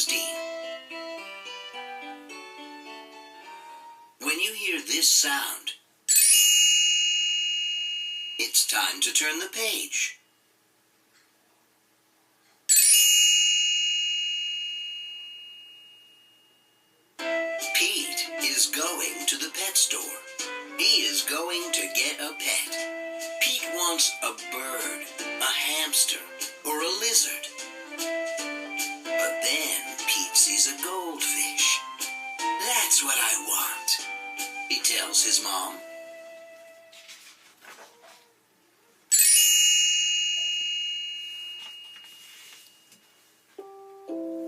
James Dean. When you hear this sound, it's time to turn the page. Pete is going to the pet store. He is going to get a pet. Pete wants a bird, a hamster, or a lizard. But then Pete sees a goldfish. That's what I want, he tells his mom.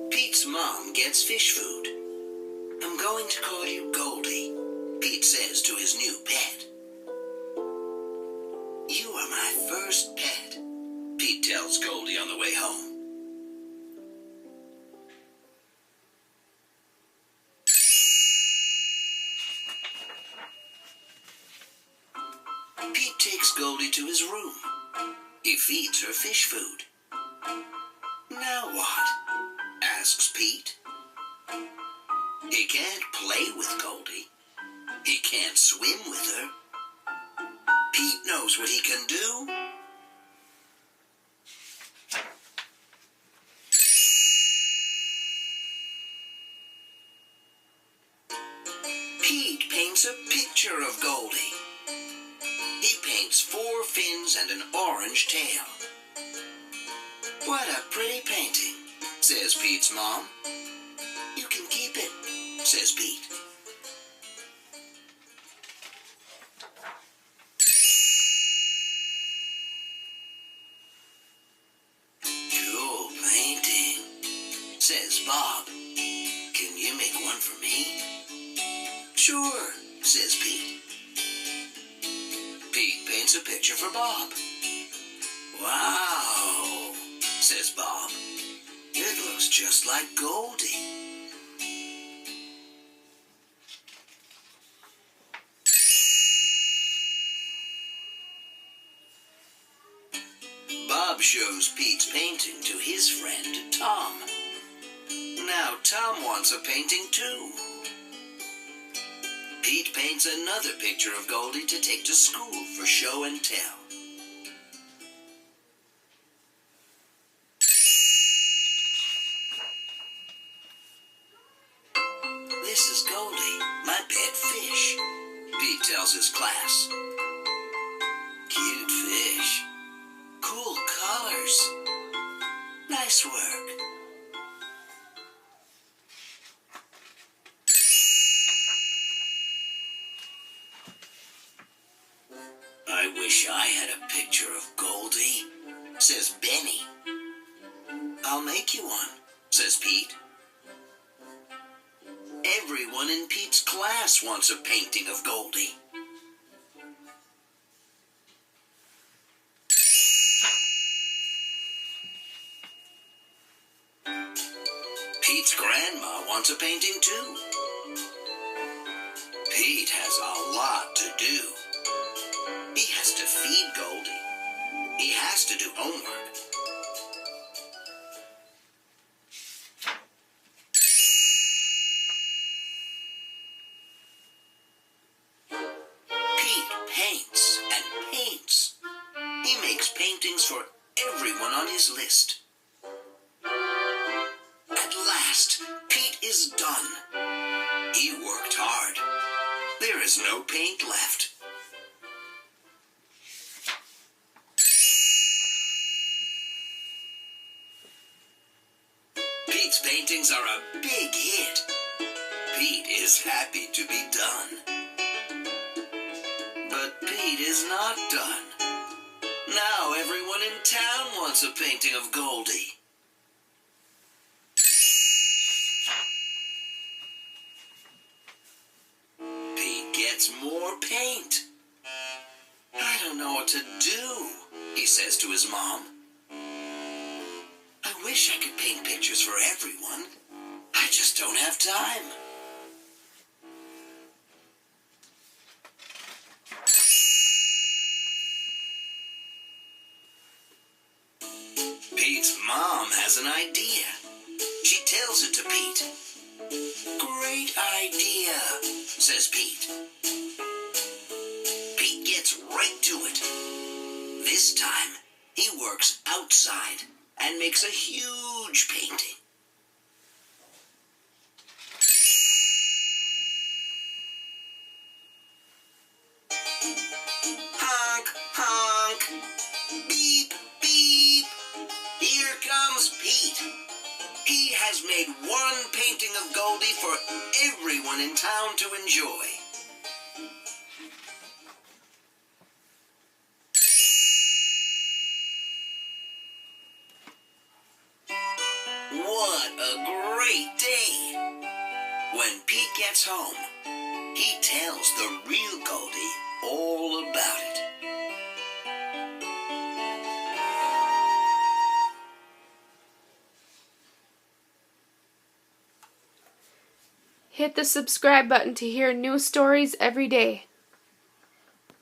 Pete's mom gets fish food. I'm going to call you Goldie, Pete says to his new pet. You are my first pet, Pete tells Goldie on the way home. Pete takes Goldie to his room. He feeds her fish food. Now what? Asks Pete. He can't play with Goldie. He can't swim with her. Pete knows what he can do. Pete paints a picture of Goldie. He paints 4 fins and an orange tail. What a pretty painting, says Pete's mom. You can keep it, says Pete. Cool painting, says Bob. Can you make one for me? Sure, says Pete. Pete paints a picture for Bob. Wow, says Bob. It looks just like Goldie. Bob shows Pete's painting to his friend Tom. Now Tom wants a painting too. Pete paints another picture of Goldie to take to school for show and tell. This is Goldie, my pet fish, Pete tells his class. Cute fish. Cool colors. Nice work. I wish I had a picture of Goldie, says Benny. I'll make you one, says Pete. Everyone in Pete's class wants a painting of Goldie. Pete's grandma wants a painting too. Pete has a lot to do. He has to feed Goldie. He has to do homework. Pete paints and paints. He makes paintings for everyone on his list. At last, Pete is done. He worked hard. There is no paint left. Pete's paintings are a big hit. Pete is happy to be done. But Pete is not done. Now everyone in town wants a painting of Goldie. Pete gets more paint. I don't know what to do, he says to his mom. I wish I could paint pictures for everyone. I just don't have time. Pete's mom has an idea. She tells tells it to Pete. "Great idea," says Pete. Pete gets right to it. This time, he works outside and makes a huge painting. Honk, honk, beep, beep. Here comes Pete. He has made one painting of Goldie for everyone in town to enjoy. What a great day! When Pete gets home, he tells the real Goldie all about it. Hit the subscribe button to hear new stories every day.